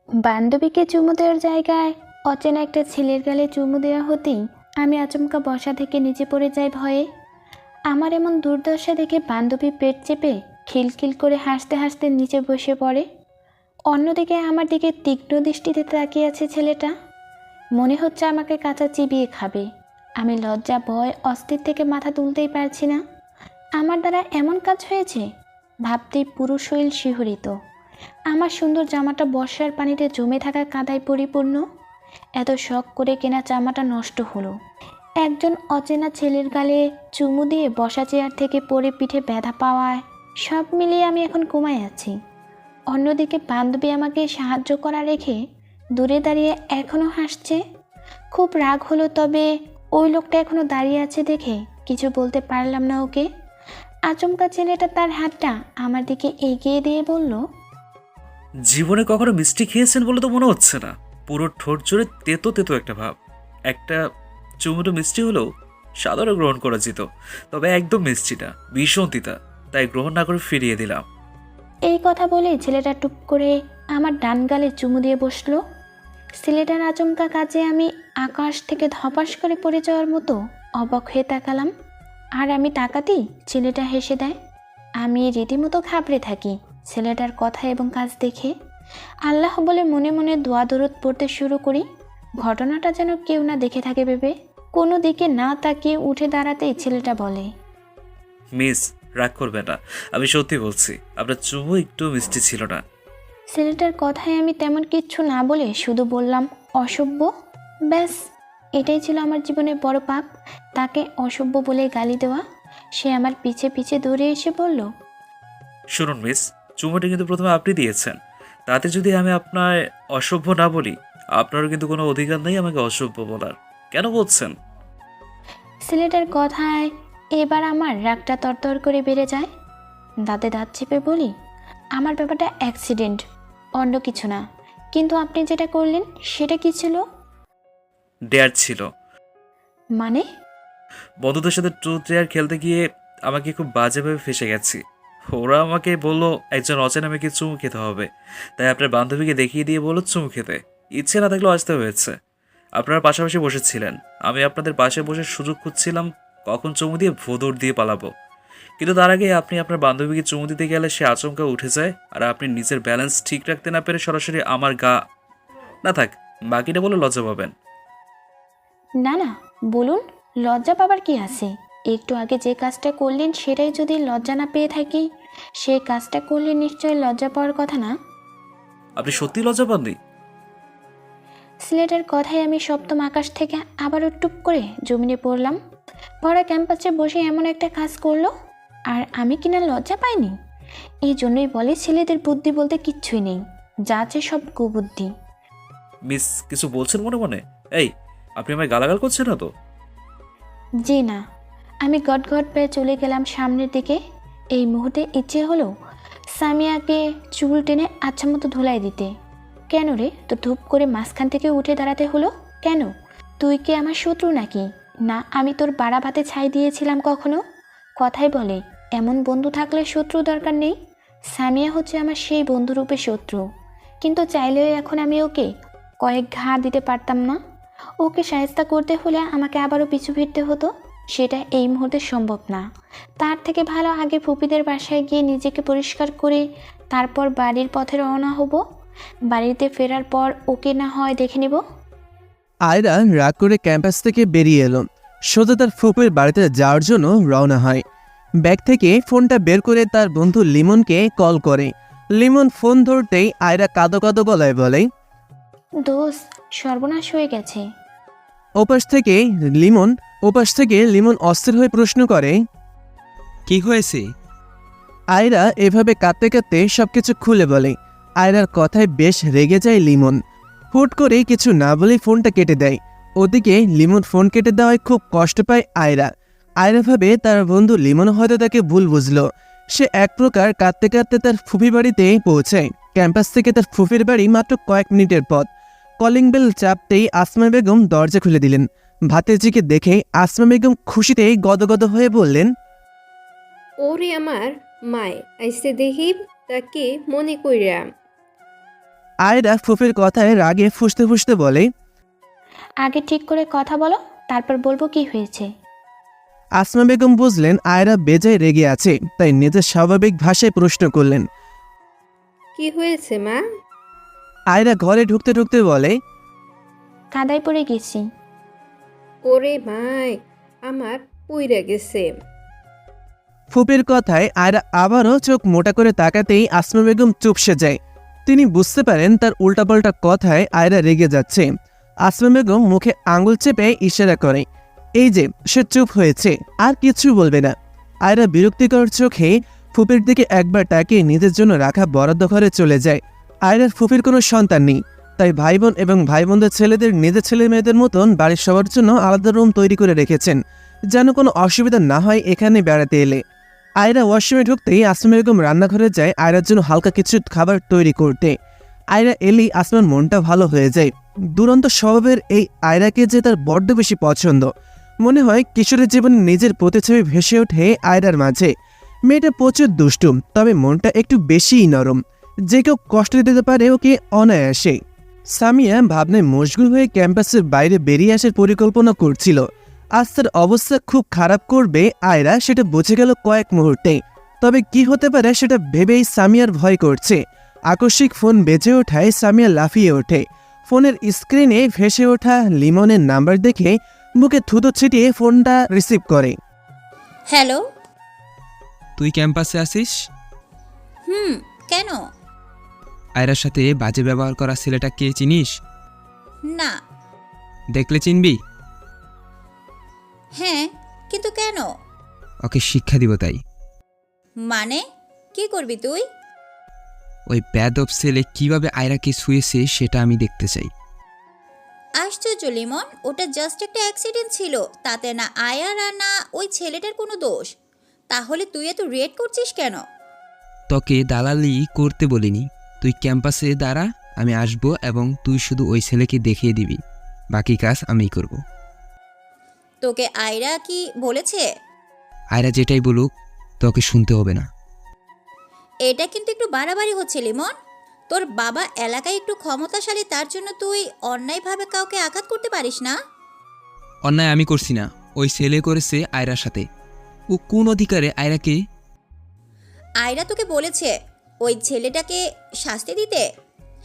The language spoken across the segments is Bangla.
বান্ধবীকে চুমু দেওয়ার জায়গায় অচেনা একটা ছেলের গালে চুমু দেওয়া হতেই আমি আচমকা বসা থেকে নিচে পড়ে যাই ভয়ে। আমার এমন দুর্দশা দেখে বান্ধবী পেট চেপে খিলখিল করে হাসতে হাসতে নিচে বসে পড়ে। অন্যদিকে আমার দিকে তীক্ষ্ণ দৃষ্টিতে তাকিয়ে আছে ছেলেটা। মনে হচ্ছে আমাকে কাঁচা চিবিয়ে খাবে। আমি লজ্জা ভয় অস্থির থেকে মাথা তুলতেই পারছি না। আমার দ্বারা এমন কাজ হয়েছে ভাবতেই পুরো শরীর শিহরিত। আমার সুন্দর জামাটা বর্ষার পানিতে জমে থাকা কাদায় পরিপূর্ণ। এত শখ করে কেনা জামাটা নষ্ট হলো। একজন অচেনা ছেলের গালে চুমু দিয়ে বসা চেয়ার থেকে পড়ে পিঠে ব্যথা পাওয়ায় সব মিলিয়ে আমি এখন ঘুমায় আছি। অন্যদিকে বান্ধবী আমাকে সাহায্য করা রেখে দূরে দাঁড়িয়ে এখনও হাসছে। খুব রাগ হলো, তবে ওই লোকটা এখনও দাঁড়িয়ে আছে দেখে কিছু বলতে পারলাম না ওকে। আচমকা ছেলেটা তার হাতটা আমার দিকে এগিয়ে দিয়ে বলল, জীবনে কখনো মিষ্টি খেয়েছেন বলে তো মনে হচ্ছে না। পুরো ঠোঁট জুড়ে তেতো তেতো একটা ভাব। একটা চুমুটো মিষ্টি হলেও সাধারণ গ্রহণ করা যেত, তবে একদম মিষ্টি না, ভীষণ তিতা, তাই গ্রহণ না করে ফিরিয়ে দিলাম। এই কথা বলে ছেলেটা টুপ করে আমার ডান গালে চুমু দিয়ে বসলো। ছেলেটার আচমকা কাজে আমি আকাশ থেকে ধপাস করে পড়ে যাওয়ার মতো অবাক হয়ে তাকালাম। আর আমি তাকাতেই ছেলেটা হেসে দেয়। আমি রীতিমতো ঘাবড়ে থাকি ছেলেটার কথা এবং কাজ দেখে। আল্লাহ বলে মনে মনে দোয়া দরুদ পড়তে শুরু করি, ঘটনাটা যেন কেউ না দেখে থাকে ভেবে। কোনো দিকে না তাকিয়ে উঠে দাঁড়াতেই ছেলেটা বলে, মিস, রাগ করবে না, আমি সত্যি বলছি, আপনার চুমু একটু মিষ্টি ছিল না। ছেলেটার কথায় আমি তেমন কিচ্ছু না বলে শুধু বললাম, অসভ্য। ব্যাস, এটাই ছিল আমার জীবনের বড় পাপ, তাকে অসভ্য বলে গালি দেওয়া। সে আমার পিছে পিছে দৌড়ে এসে বলল, শুনুন মিস, চুমুটি কিন্তু প্রথমে আপনি দিয়েছেন, তাতে যদি আমি আপনার অসভ্য না বলি, আপনারও কিন্তু কোনো অধিকার নেই আমাকে অসভ্য বলার। কেন বলছেন? ছেলেটার কথায় এবার আমার রাগটা তরতর করে বেড়ে যায়। দাঁতে দাঁত চেপে বলি, আমার ব্যাপারটা অ্যাক্সিডেন্ট, অন্য কিছু না। কিন্তু আপনি যেটা করলেন সেটা কি ছিল? ডেয়ার ছিল। মানে? বন্ধুদের সাথে ট্রুথ ডেয়ার খেলতে গিয়ে আমাকে খুব বাজেভাবে ফেসে গেছি। ওরা আমাকে বললো একজন অচেনা মেয়েকে চুমু খেতে হবে, তাই আপনার বান্ধবীকে দেখিয়ে দিয়ে বললো চুমু খেতে। ইচ্ছে না থাকলেও আসতে হয়েছে। আপনারা পাশাপাশি বসেছিলেন, আমি আপনাদের পাশে বসে সুযোগ খুঁজছিলাম কখন চুমু দিয়ে ভোদর দিয়ে পালাবো। কিন্তু তার আগে আপনি আপনার বান্ধবীকে চুমু দিতে গেলে সে আচমকা উঠে যায়, আর আপনি নিজের ব্যালেন্স ঠিক রাখতে না পেরে সরাসরি আমার গা। না থাক, বাকিটা বলে লজ্জা পাবেন। না না, বলুন, লজ্জা পাবার কি আছে? একটু আগে যে কাজটা করলেন সেটাই যদি লজ্জা না পেয়ে থাকি, সেই কাজটা করলে নিশ্চয়ই লজ্জা পাওয়ার কথা না। আপনি সত্যি লজ্জা পাননি? সিলেটের কথায় আমি সপ্তম আকাশ থেকে আবারও টুপ করে জমিনে পড়লাম। ভরা ক্যাম্পাসে বসে এমন একটা কাজ করলো, আর আমি কিনা লজ্জা পাইনি। এই জন্যই বলে ছেলেদের বুদ্ধি বলতে কিচ্ছুই নেই, যা আছে সব কুবুদ্ধি। মিস, কিছু বলছেন মনে মনে? এই, আপনি আমায় গালাগাল করছেন না তো? জি না। আমি গটগট পেয়ে চলে গেলাম সামনের দিকে। এই মুহূর্তে ইচ্ছে হলো সামিয়াকে চুল টেনে আচ্ছা মতো ধুলাই দিতে। কেন রে, তো ধূপ করে মাঝখান থেকে উঠে দাঁড়াতে হলো কেন? তুই কি আমার শত্রু নাকি? না, আমি তোর বাড়া ভাতে ছাই দিয়েছিলাম কখনো? কথাই বলে এমন বন্ধু থাকলে শত্রু দরকার নেই। সামিয়া হচ্ছে আমার সেই বন্ধুরূপে শত্রু, কিন্তু চাইলেও এখন আমি ওকে কয়েক ঘা দিতে পারতাম না। ওকে সাহায্য করতে হলে আমাকে আবারও পিছু ফিরতে হতো, সেটা এই মুহূর্তে সম্ভব না। তার থেকে ভালো আগে ফুপিদের বাসায় গিয়ে নিজেকে পরিষ্কার করে তারপর বাড়ির পথে রওনা হব। বাড়িতে ফেরার পর ওকে না হয় দেখে নেব। আয়রা রাগ করে ক্যাম্পাস থেকে বেরিয়ে এলো, সোজা তার ফুপুর বাড়িতে যাওয়ার জন্য রওনা হয়। ব্যাগ থেকে ফোনটা বের করে তার বন্ধু লিমনকে কল করে। লিমন ফোন ধরতেই আয়রা কাঁদো কাঁদো গলায় বলে, দোস্ত, সর্বনাশ হয়ে গেছে। ওপাশ থেকে লিমন অস্থির হয়ে প্রশ্ন করে, কি হয়েছে? আয়রা এভাবে কাঁদতে কাঁদতে সবকিছু খুলে বলে। আয়রার কথায় বেশ রেগে যায় লিমন। হুট করে কিছু না বলে ফোনটা কেটে দেয়। ওদিকে লিমন ফোন কেটে দেওয়ায় খুব কষ্ট পায় আয়রা। আয়রা ভাবে তার বন্ধু লিমন হয়তো তাকে ভুল বুঝলো। সে এক প্রকার কাঁদতে কাঁদতে তার ফুফি বাড়িতে পৌঁছায়। ক্যাম্পাস থেকে তার ফুফির বাড়ি মাত্র কয়েক মিনিটের পথ। কলিং বেল চাপতেই আসমা বেগম দরজা খুলে দিলেন। ভাতিজিকে দেখে আসমা বেগম খুশিতে গদগদ হয়ে বললেন, ওরে আমার মায় আইসে দেহিব তাকে মনে কইরা। আয়রা ফুফির কথায় রাগে ফুঁসতে ফুঁসতে বলে, আগে ঠিক করে কথা বলো, তারপর বলবো কি হয়েছে। আসমা বেগম বুঝলেন আয়রা বেজায় রেগে আছে, তাই নিজের স্বাভাবিক ভাষায় প্রশ্ন করলেন। কি হয়েছে মা? আয়রা ঘরে ঢুকতে ঢুকতে বলে, কাদায় পড়ে গেছি। ওরে মাই, আমার পুইরা গেছে। ফুপির কথায় আয়রা আবারও চোখ মোটা করে তাকাতেই আসমা বেগম চুপসে যায়। তিনি বুঝতে পারেন তার উল্টাপাল্টা কথায় আয়রা রেগে যাচ্ছে। আসমা বেগম মুখে আঙুল চেপে ইশারা করে, এই যে সে চুপ হয়েছে, আর কিছু বলবে না। আয়রা বিরক্তিকর চোখে ফুপির দিকে একবার তাকিয়ে নিজের জন্য রাখা বরাদ্দ ঘরে চলে যায়। আয়রার ফুপির কোনো সন্তান নেই, তাই ভাই বোন এবং ভাই বোনদের ছেলেদের নিজের ছেলে মেয়েদের মতন বাড়ির সবার জন্য আলাদা রুম তৈরি করে রেখেছেন, যেন কোনো অসুবিধা না হয় এখানে বেড়াতে এলে। আয়রা ওয়াশরুমে ঢুকতেই আসমা বেগম রান্নাঘরে যায় আয়রার জন্য হালকা কিছু খাবার তৈরি করতে। আয়রা এলেই আসমার মনটা ভালো হয়ে যায়। দুরন্ত স্বভাবের এই আয়রাকে যে তার বড্ড বেশি পছন্দ। মনে হয় কিশোরের জীবনে নিজের প্রতিচ্ছবি ভেসে ওঠে আয়রার মাঝে। মেয়েটা প্রচুর দুষ্টুম, তবে মনটা একটু বেশিই নরম। যে কেউ কষ্ট দিতে পারে ওকে অনায়াসে। সামিয়া ভাবনায় মশগুল হয়ে ক্যাম্পাসের বাইরে বেরিয়ে আসার পরিকল্পনা করছিল। আজ তার অবস্থা খুব খারাপ করবে আয়রা সেটা বুঝে গেল কয়েক মুহূর্তে। তবে কি হতে পারে সেটা ভেবেই সামিয়ার ভয় করছে। আকস্মিক ফোন বেজে ওঠায় সামিয়া লাফিয়ে ওঠে। ফোনের স্ক্রিনে ভেসে ওঠা লিমনের নাম্বার দেখে বুকে থুতো ছিটিয়ে ফোনটা রিসিভ করে। হ্যালো। তুই ক্যাম্পাসে আসিস? কেন? আয়রার সাথে বাজে ব্যবহার করা ছেলেটা কে চিনিস? না। দেখলে চিনবি? হ্যাঁ, কিন্তু কেন? ওকে শিক্ষা দিব তাই। মানে কি করবি তুই? ওই বেয়াদব ছেলে কিভাবে আয়রাকে ছুঁয়েছে সেটা আমি দেখতে চাই। আশ্চর্য লিমন, ওটা জাস্ট একটা অ্যাক্সিডেন্ট ছিল, তাতে না আয়ার আর না ওই ছেলেটার কোনো দোষ। তাহলে তুই এত রিয়েক্ট করছিস কেন? তোকে দালালি করতে বলিনি। তুই ক্যাম্পাসে দাঁড়া, আমি আসব এবং তুই শুধু ওই ছেলেকে দেখিয়ে দিবি, বাকি কাজ আমিই করব। তোকে আয়রা কি বলেছে? আয়রা যেটাই বলুক তোকে শুনতে হবে না। এটা কিন্তু একটু বাড়াবাড়ি হচ্ছে লিমন। তোর বাবা এলাকায় একটু ক্ষমতাশালী, তার জন্য তুই অন্যায়ভাবে কাউকে আঘাত করতে পারিস না। অন্যায় আমি করছি না, ওই ছেলে করেছে আয়রার সাথে। ও কোন অধিকারে আয়রাকে? আয়রা তোকে বলেছে ওই ছেলেটাকে শাস্তি দিতে?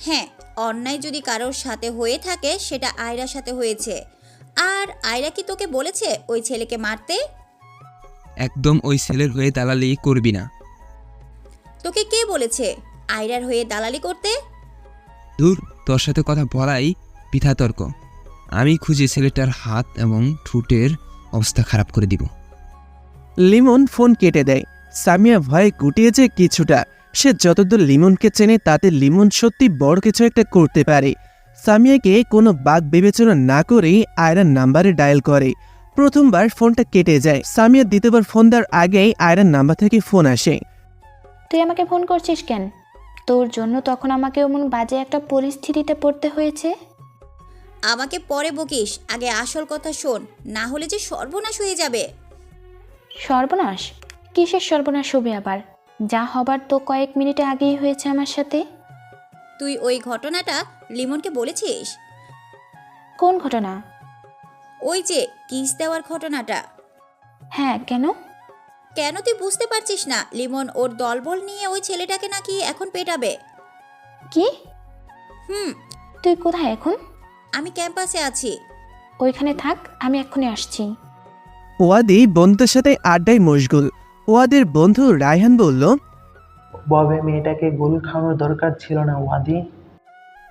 হ্যাঁ, অন্যায় যদি কারোর সাথে হয়ে থাকে সেটা আয়রার সাথে হয়েছে। আর আয়রা কি তোকে বলেছে ওই ছেলেকে মারতে? একদম ওই ছেলের হয়ে দালালি করবি না। তোকে কে বলেছে আয়রার হয়ে দালালি করতে? দূর, তোর সাথে কথা বলাই বৃথা তর্ক। আমি খুঁজে ছেলেটার হাত এবং ঠোঁটের অবস্থা খারাপ করে দিব। লিমন ফোন কেটে দেয়। সামিয়া ভয়ে গুটিয়েছে কিছুটা। সে যতদূর লিমনকে চেনে তাতে লিমন সত্যি বড় কিছু একটা করতে পারে। সামিয়াকে কোনো বাক বিবেচনা না করেই আয়রার নাম্বারে ডায়াল করে। প্রথমবার ফোনটা কেটে যায়। সামিয়া দ্বিতীয়বার ফোন দেওয়ার আগেই আয়রার নাম্বার থেকে ফোন আসে। তুই আমাকে ফোন করছিস কেন? তোর জন্য তখন আমাকে এমন বাজে একটা পরিস্থিতিতে পড়তে হয়েছে। আমাকে পরে বকিস, আগে আসল কথা শোন, না হলে যে সর্বনাশ হয়ে যাবে। সর্বনাশ? কিসের সর্বনাশ হবে আবার? যা হবার তো কয়েক মিনিটে আগেই হয়েছে আমার সাথে। তুই ওই ঘটনাটা লিমনকে বলেছিস? কোন ঘটনা? ওই যে কিস দেওয়ার ঘটনাটা। হ্যাঁ, কেন? কেন তুই বুঝতে পারছিস না? লিমন ওর দলবল নিয়ে ওই ছেলেটাকে নাকি এখন পেটাবে। কি? হুম। তুই কোথায় এখন? আমি ক্যাম্পাসে আছি। ওইখানে থাক, আমি এক্ষুনি আসছি। ওয়াদি বন্ধুদের সাথে আড্ডায় মশগুল। ওয়াদির বন্ধু রায়হান বলল, ববে মেয়েটাকে গোল খাওয়ানোর দরকার ছিল না ওয়াদি।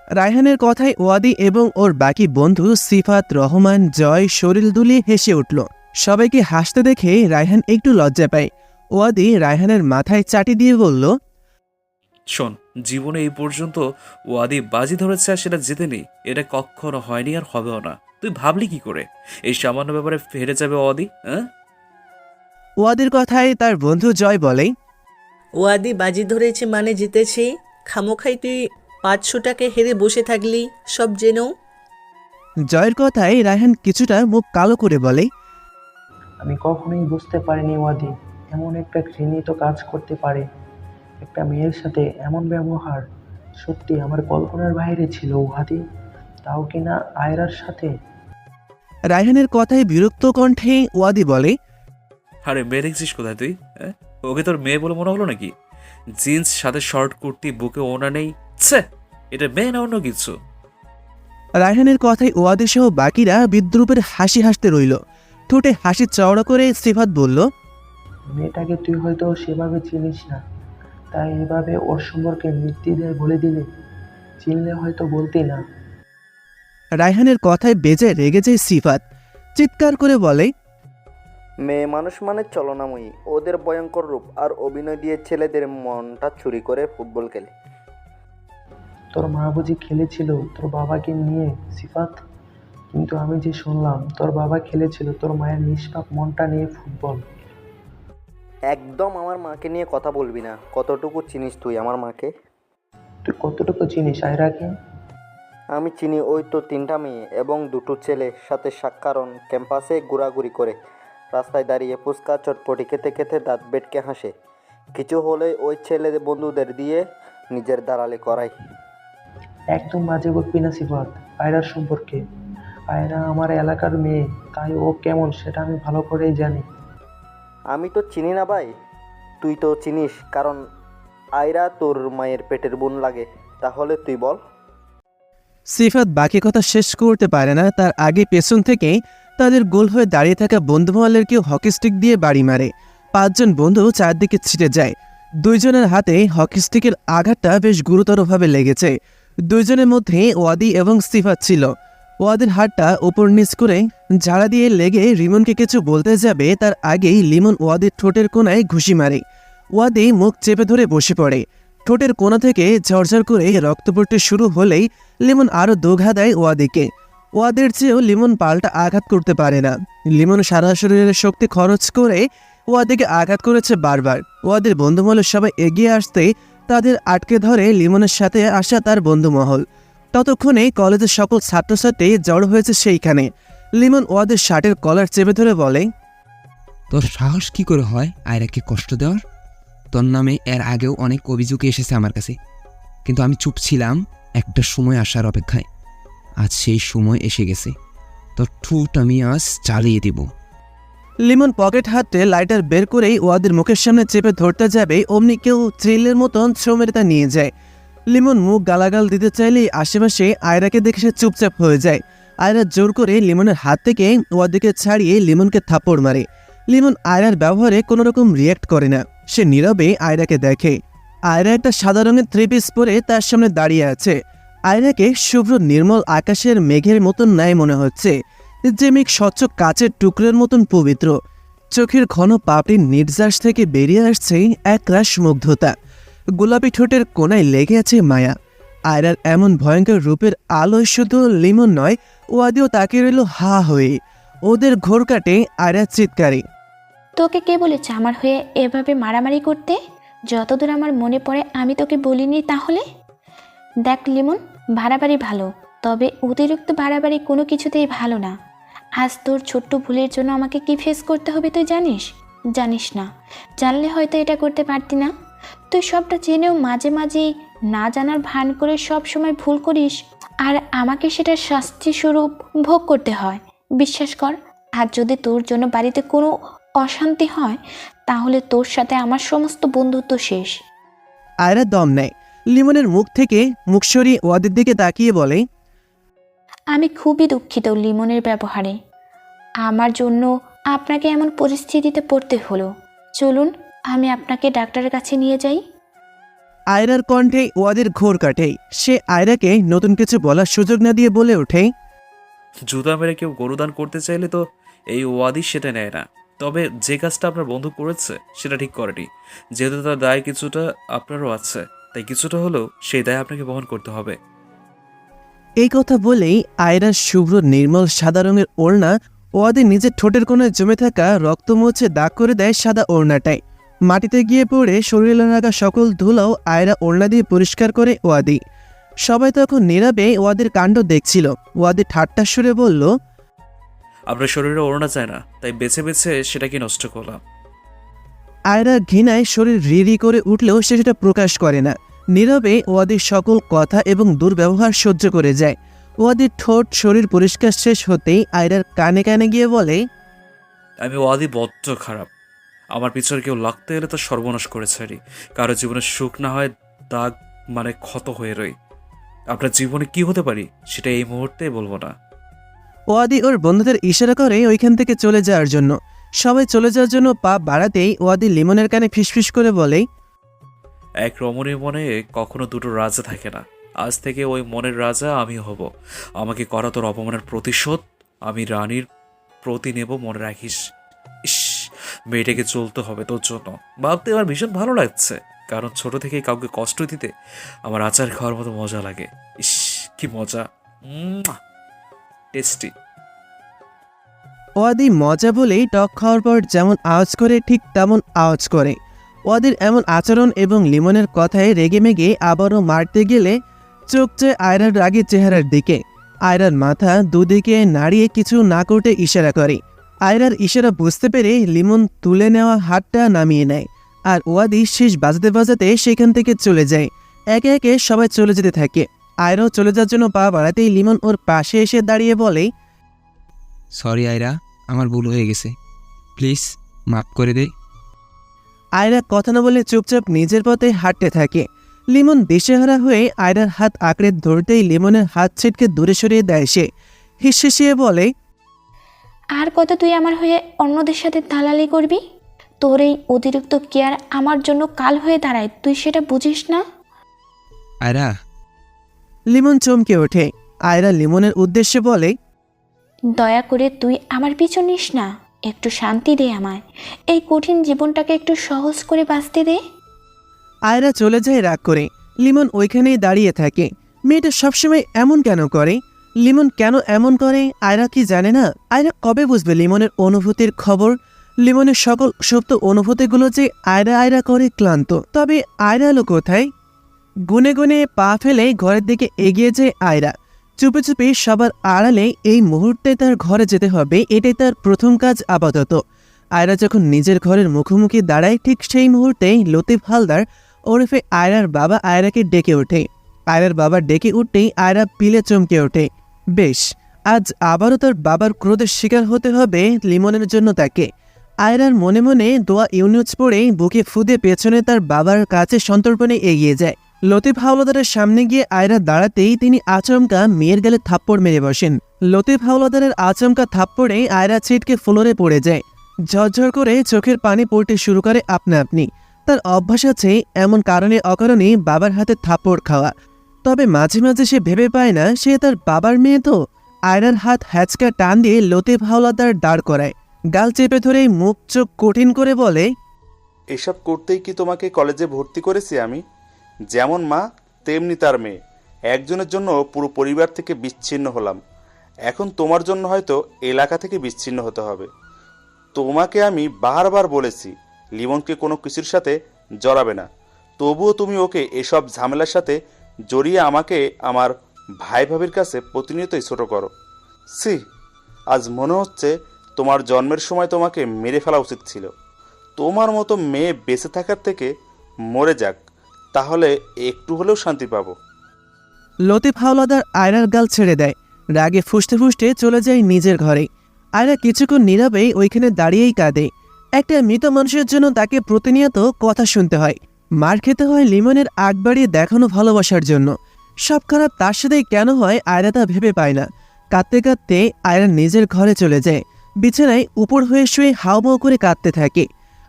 রায়হানের কথায় ওয়াদি এবং ওর বাকি বন্ধু সিফাত, রহমান, জয় শরীর দুলিয়ে হেসে উঠল। সবাইকে হাসতে দেখে রায়হান একটু লজ্জা পায়। ওয়াদি রায়হানের মাথায় চাটি দিয়ে বলল, শোন, জীবনে এই পর্যন্ত ওয়াদি বাজি ধরেছে আর সেটা জেতেনি, এটা কখনো হয়নি আর হবেও না। তুই ভাবলি কি করে এই সামান্য ব্যাপারে হেরে যাবে ওয়াদি? হ্যাঁ, ওয়াদির কথায় তার বন্ধু জয় বলে, ওয়াদি বাজি ধরেছে মানে জিতেছি। খামোখাই তুই 500টাকে হেরে বসে থাকলি সব জেনেও। জয়ের কথায় রায়হান কিছুটা মুখ কালো করে বলে, আমি কখনোই বুঝতে পারিনি ওয়াদি এমন একটা ঘৃণিত কাজ করতে পারে। একটা মেয়ের সাথে এমন ব্যবহার, সত্যি আমার কল্পনার বাইরে ছিল ওয়াদি, তাও কিনা আয়রার সাথে। রায়হানের কথায় বিরক্ত কণ্ঠে ওয়াদি বলে, আরে মেয়ে দেখছিস কোথায় তুই? হ্যাঁ, ওকে তোর মেয়ে বলে মনে হলো নাকি? জিন্স সাথে শর্ট কুর্তি, বুকে ওনা নেই। ছে, এটা মেয়ে না অন্য কিছু? রায়হানের কথায় ওয়াদি সহ বাকিরা বিদ্রুপের হাসি হাসতে রইল। ঠোঁটে হাসি চওড়া করে সিফাত বলল, মেয়েটাকে তুই হয়তো সেভাবে চিনিস না, তাই এভাবে ওর সম্পর্কে নির্দ্বিধায় বলে দিলে। চিনলে হয়তো বলতি না। রায়হানের কথায় বেজায় রেগে যায় সিফাত। চিৎকার করে বলে, মেয়ে মানুষ মানে চলনাময়ী, ওদের ভয়ঙ্কর রূপ আর অভিনয় দিয়ে ছেলেদের মনটা চুরি করে ফুটবল খেলে। তোর মা বুঝি খেলেছিল তোর বাবাকে নিয়ে সিফাত? কিন্তু আমি যে শুনলাম তোর বাবা খেলেছিল তোর মায়ের নিষ্পাপ মনটা নিয়ে ফুটবল। একদম আমার মাকে নিয়ে কথা বলবি না। কতটুকু চিনিস তুই আমার মাকে? তুই কতটুকু চিনিস আয়রাকে? আমি চিনি, ওই তো 3টা মেয়ে এবং 2টো ছেলে সাথে সাক্ষারণ ক্যাম্পাসে ঘোরাঘুরি করে, রাস্তায় দাঁড়িয়ে ফুচকা চটপটি খেতে খেতে দাঁত বেটকে হাসে। কিছু হলে ওই ছেলে বন্ধুদের দিয়ে নিজের দাঁড়ালে করায়। একদম বাজে বকবি না সিফাত আয়রার সম্পর্কে। আয়রা আমার এলাকার মেয়ে, তাই ও কেমন সেটা আমি ভালো করেই জানি। আমি তো চিনি না ভাই, তুই তো চিনিস, কারণ আয়রা তোর মায়ের পেটের বোন লাগে। তাহলে তুই বল। সিফাত বাকি কথা শেষ করতে পারে না, তার আগে পেছন থেকে তাদের গোল হয়ে দাঁড়িয়ে থাকা বন্ধুমহলের কেউ হকি স্টিক দিয়ে বাড়ি মারে। 5 জন বন্ধু চারদিকে ছিটে যায়। 2 জনের হাতে হকি স্টিকের আঘাতটা বেশ গুরুতরভাবে লেগেছে। 2 জনের মধ্যে ওয়াদি এবং সিফাত ছিল। ওয়াদির হাতটা উপর নিচ করে ঝাড়া দিয়ে লেগে রিমনকে কিছু বলতে যাবে, তার আগেই লিমন ওয়াদির ঠোঁটের কোণায় ঘুষি মারে। ওয়াদি মুখ চেপে ধরে বসে পড়ে। ঠোঁটের কোণা থেকে ঝরঝর করে রক্ত পড়তে শুরু হলেই লিমন আরও দোঘা দেয় ওয়াদিকে। ওয়াদের চেয়েও লিমন পাল্টা আঘাত করতে পারে না। লিমন সারা শরীরের শক্তি খরচ করে ওয়াদিকে আঘাত করেছে বারবার। ওয়াদের বন্ধুমহলের সবাই এগিয়ে আসতেই তাদের আটকে ধরে লিমনের সাথে আসা তার বন্ধুমহল। ততক্ষণে কলেজের সকল ছাত্রছাত্রী জড়ো হয়েছে সেইখানে। লিমন ওয়াদের শার্টের কলার চেপে ধরে বলে, তোর সাহস কি করে হয় আয়রাকে কষ্ট দেওয়ার? তোর নামে এর আগেও অনেক অভিযোগ এসেছে আমার কাছে, কিন্তু আমি চুপ ছিলাম একটা সময় আসার অপেক্ষায়। আজ সেই সময় এসে গেছে, তোর ঠোঁট আমি আজ চালিয়ে দিব। লিমন পকেট হাতে লাইটার বের করেই ওয়াদের মুখের সামনে চেপে ধরতে যাবে, অমনি কেউ থ্রিলের মতন ছো মেরে তা নিয়ে যায়। লিমন মুখ গালাগাল দিতে চাইলেই আশেপাশে আয়রাকে দেখে সে চুপচাপ হয়ে যায়। আয়রা জোর করে লিমনের হাত থেকে ওয়াদিকে ছাড়িয়ে লিমনকে থাপ্পড় মারে। লিমন আয়রার ব্যবহারে কোনো রকম রিয়্যাক্ট করে না, সে নীরবে আয়রাকে দেখে। আয়রা একটা সাদা রঙের 3 পিস পরে তার সামনে দাঁড়িয়ে আছে। আয়রাকে শুভ্র নির্মল আকাশের মেঘের মতন ন্যায় মনে হচ্ছে, যে মেঘ স্বচ্ছ কাচের টুকরোর মতন পবিত্র। চোখের ঘন পাপড়ির নির্যাস থেকে বেরিয়ে আসছে একরাশ মুগ্ধতা। গোলাপি ঠোঁটের কোনায় লেগে আছে মায়া। আয়রার এমন ভয়ঙ্কর রূপের আলোয় শুধু লিমন নয়, ওয়াদিও তাকিয়ে রইল হা হয়ে। ওদের ঘোর কাটে আয়রার চিৎকারে, তোকে কে বলেছে আমার হয়ে এভাবে মারামারি করতে? যতদূর আমার মনে পড়ে আমি তোকে বলিনি তাহলে? দেখ লিমন, বাড়াবাড়ি ভালো, তবে অতিরিক্ত বাড়াবাড়ি কোনো কিছুতেই ভালো না। আজ তোর ছোট্ট ভুলের জন্য আমাকে কি ফেস করতে হবে তুই জানিস? জানিস না, জানলে হয়তো এটা করতে পারতি না। তুই সবটা জেনেও মাঝে মাঝে না জানার ভান করে সব সময় ভুল করিস, আর আমাকে সেটার শাস্তি স্বরূপ ভোগ করতে হয়। বিশ্বাস কর, আর যদি তোর জন্য বাড়িতে কোনো অশান্তি হয় তাহলে তোর সাথে আমার সমস্ত বন্ধুত্ব শেষ। আয়রা দম নেয়। লিমনের মুখ থেকে মুখ সরিয়ে ওয়াদের দিকে তাকিয়ে বলে, আমি খুবই দুঃখিত লিমনের ব্যবহারে। আমার জন্য আপনাকে এমন পরিস্থিতিতে পড়তে হলো। চলুন আমি আপনাকে ডাক্তারের কাছে নিয়ে যাই। আয়রার কণ্ঠে ওয়াদের ঘোর কাটে। সে আয়রাকে নতুন কিছু বলার সুযোগ না দিয়ে বলে ওঠে, জুতা মেরে কেউ গরুদান করতে চাইলে তো এই ওয়াদি সেটা নেয় না। তবে যে কাজটা আপনার বন্ধু করেছে সেটা ঠিক করেনি। যেহেতু তার দায় কিছুটা আপনারও আছে, তাই কিছুটা হলেও সেই দায় আপনাকে বহন করতে হবে। এই কথা বলেই আয়রার শুভ্র নির্মল সাদা রঙের ওড়না ওয়াদি নিজের ঠোঁটের কোণায় জমে থাকা রক্ত মুছে দাগ করে দেয় সাদা ওড়নাটায়। মাটিতে গিয়ে পড়ে শরীরে লাগা সকল ধুলাও আয়রা ওড়না দিয়ে পরিষ্কার করে ওয়াদি। সবাই তখন নীরবে ওয়াদির কাণ্ড দেখছিল। ওয়াদি ঠাট্টার সুরে বলল, আপনার শরীরে ওড়না চায় না, তাই বেছে বেছে সেটাকে নষ্ট করলাম। আয়রা ঘৃণায় শরীর রিরি করে উঠলেও সে সেটা প্রকাশ করে না। নীরবে ওয়াদির সকল কথা এবং দুর্ব্যবহার সহ্য করে যায়। ওয়াদির ঠোঁট শরীর পরিষ্কার শেষ হতেই আয়রার কানে কানে গিয়ে বলে, আমি ওয়াদি বড্ড খারাপ। আমার পিছনে কেউ লাগতে গেলে তো সর্বনাশ করে ছাড়ি। কারো জীবনে সুখ না হয় দাগ মানে ক্ষত হয়ে রই। আপনার জীবনে কি হতে পারি সেটা এই মুহূর্তে বলবো না। ওয়াদি ওর বন্ধুদের ইশারা করে ওইখান থেকে চলে যাওয়ার জন্য। সবাই চলে যাওয়ার জন্য পা বাড়াতেই ওয়াদি লিমনের কানে ফিসফিস করে বলে, এক রমণীর মনে কখনো দুটো রাজা থাকে না। আজ থেকে ওই মনের রাজা আমি হব। আমাকে করা তোর অপমানের প্রতিশোধ আমি রানীর প্রতি নেব, মনে রাখিস। ইস, মেয়েটাকে চলতে হবে তোর জন্য। ভাবতে আমার ভীষণ ভালো লাগছে, কারণ ছোট থেকেই কাউকে কষ্ট দিতে আমার আচার খাওয়ার মতো মজা লাগে। ইস, কি মজা, টেস্টি। ওয়াদি মজা বলেই টক খাওয়ার পর যেমন আওয়াজ করে ঠিক তেমন আওয়াজ করে। ওয়াদির এমন আচরণ এবং লিমনের কথায় রেগেমেগে আবারও মারতে গেলে চোখ চেয়ে আয়রার রাগের চেহারার দিকে। আয়রার মাথা দুদিকে নাড়িয়ে কিছু না করতে ইশারা করে। আয়রার ইশারা বুঝতে পেরে লিমন তুলে নেওয়া হাতটা নামিয়ে নেয়, আর ওয়াদি শেষ বাজাতে বাজাতে সেখান থেকে চলে যায়। একে একে সবাই চলে যেতে থাকে। আয়রাও চলে যাওয়ার জন্য পা বাড়াতেই লিমন ওর পাশে এসে দাঁড়িয়ে বলে, সরি আয়রা, আমার ভুল হয়ে গেছে, প্লিজ মাফ করে দে। আয়রা কথা না বলে চুপচাপ নিজের পথে হাঁটতে থাকে। লিমন দিশেহারা হয়ে আয়রার হাত আঁকড়ে ধরতেই লিমনের হাত ছিটকে দূরে সরিয়ে দেয় সে। হিসেসিয়ে বলে, আর কত তুই আমার হয়ে অন্যদের সাথে দালালি করবি? তোর এই অতিরিক্ত কেয়ার আমার জন্য কাল হয়ে দাঁড়ায়, তুই সেটা বুঝিস না? আয়রা, লিমন চমকে ওঠে। আয়রা লিমনের উদ্দেশ্যে বলে, দয়া করে তুই আমার পিছু নিস না, একটু শান্তি দে আমায়। এই কঠিন জীবনটাকে একটু সহজ করে বাঁচতে দে। আয়রা চলে যায় রাগ করে। লিমন ওইখানেই দাঁড়িয়ে থাকে। মেয়েটা সবসময় এমন কেন করে? লিমন কেন এমন করে আয়রা কি জানে না? আয়রা কবে বুঝবে লিমনের অনুভূতির খবর? লিমনের সকল সুপ্ত অনুভূতিগুলো যে আয়রা আয়রা করে ক্লান্ত। তবে আয়রা এলো কোথায়? গুনে গুনে পা ফেলে ঘরের দিকে এগিয়ে যায় আয়রা। চুপে চুপে সবার আড়ালে এই মুহূর্তে তার ঘরে যেতে হবে, এটাই তার প্রথম কাজ আপাতত। আয়রা যখন নিজের ঘরের মুখোমুখি দাঁড়ায় ঠিক সেই মুহূর্তেই লতিফ হালদার ওরফে আয়রার বাবা আয়রাকে ডেকে ওঠে। আয়রার বাবা ডেকে উঠতেই আয়রা পিলে চমকে ওঠে। বেশ, আজ আবারও তার বাবার ক্রোধের শিকার হতে হবে লিমনের জন্য তাকে। আয়রার মনে মনে দোয়া ইউনিটস পড়ে বুকে ফুদে পেছনে তার বাবার কাছে সন্তর্পণে এগিয়ে যায়। লতিফ হাওলাদারের সামনে গিয়ে আয়রা দাঁড়াতেই তিনি আচমকা মেয়ের গালে থাপ্পড় মেরে বসেন। লতিফ হাওলাদারের আচমকা থাপ্পড়ে আয়রা ছিটকে ফ্লোরে পড়ে যায়। ঝরঝর করে চোখের পানি পড়তে শুরু করে আপনা আপনি। তার অভ্যাস আছে এমন কারণে অকারণে বাবার হাতে থাপ্পড় খাওয়া। তবে মাঝে মাঝে সে ভেবে পায় না সে তার বাবার মেয়ে তো। আয়রার হাত হ্যাচকা টান দিয়ে লতিফ হাওলাদার দাঁড় করায়। গাল চেপে ধরে মুখ চোখ কঠিন করে বলে, এসব করতেই কি তোমাকে কলেজে ভর্তি করেছি আমি? যেমন মা তেমনি তার মেয়ে। একজনের জন্য পুরো পরিবার থেকে বিচ্ছিন্ন হলাম, এখন তোমার জন্য হয়তো এলাকা থেকে বিচ্ছিন্ন হতে হবে। তোমাকে আমি বারবার বলেছি লিমনকে কোনো কিছুর সাথে জড়াবে না, তবুও তুমি ওকে এসব ঝামেলার সাথে জড়িয়ে আমাকে আমার ভাই ভাবির কাছে প্রতিনিয়তই ছোট করো। সি, আজ মনে হচ্ছে তোমার জন্মের সময় তোমাকে মেরে ফেলা উচিত ছিল। তোমার মতো মেয়ে বেঁচে থাকার থেকে মরে যাক, তাহলে একটু হলেও শান্তি পাবো। লতিফ হাওলাদার আয়রার গাল ছেড়ে দেয়। রাগে ফুসতে ফুসতে চলে যায় নিজের ঘরে। আয়রা কিছুক্ষণ নীরবেই ওইখানে দাঁড়িয়েই কাঁদে। একটা মৃত মানুষের জন্য তাকে প্রতিনিয়ত কথা শুনতে হয়, মার খেতে হয় লিমনের আগ বাড়িয়ে দেখানো ভালোবাসার জন্য। সব খারাপ তার সাথেই কেন হয় আয়রা তা ভেবে পায় না। কাঁদতে কাঁদতে আয়রা নিজের ঘরে চলে যায়। বিছানায় উপর হয়ে শুয়ে হাউমাউ করে কাঁদতে থাকে।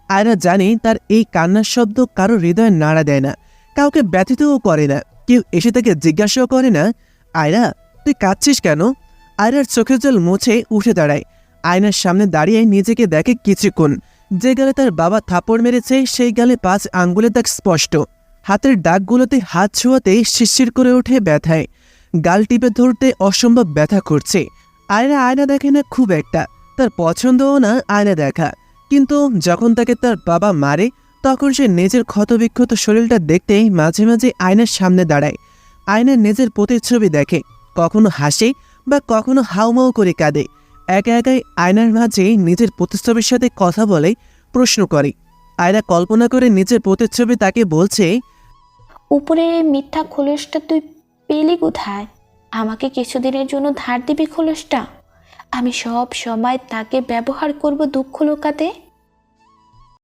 আয়রা জানে তার এই কান্নার শব্দ কারো হৃদয়ে নাড়া দেয় না, কাউকে ব্যথিতও করে না, কেউ এসে তাকে জিজ্ঞাসাও করে না, আয়রা তুই কাঁদছিস কেন? আয়রার চোখের জল মুছে উঠে দাঁড়ায়। আয়নার সামনে দাঁড়িয়ে নিজেকে দেখে কিছুক্ষণ। যে গালে তার বাবা থাপড় মেরেছে সেই গালে 5 আঙ্গুলের দাগ স্পষ্ট। হাতের দাগগুলোতে হাত ছোঁয়াতেই শিরশির করে ওঠে ব্যথায়। গাল টিপে ধরতে অসম্ভব ব্যথা করছে। আয়রা আয়না দেখে না খুব একটা, তার পছন্দও না আয়না দেখা। কিন্তু যখন তাকে তার বাবা মারে তখন সে নিজের ক্ষতবিক্ষত শরীরটা দেখতেই মাঝে মাঝে আয়নার সামনে দাঁড়ায়। আয়নার নিজের প্রতিচ্ছবি দেখে, কখনো হাসে বা কখনো হাউমাউ করে কাঁদে। একা একাই আয়নার মাঝে নিজের প্রতিচ্ছবির সাথে কথা বলে, প্রশ্ন করে। আয়রা কল্পনা করে নিজের প্রতিচ্ছবি তাকে বলছে, উপরের এই মিথ্যা খোলসটা তুই পেলি কোথায়? আমাকে কিছুদিনের জন্য ধার দিবি খোলসটা? আমি সব সময় তাকে ব্যবহার করব দুঃখ লুকাতে।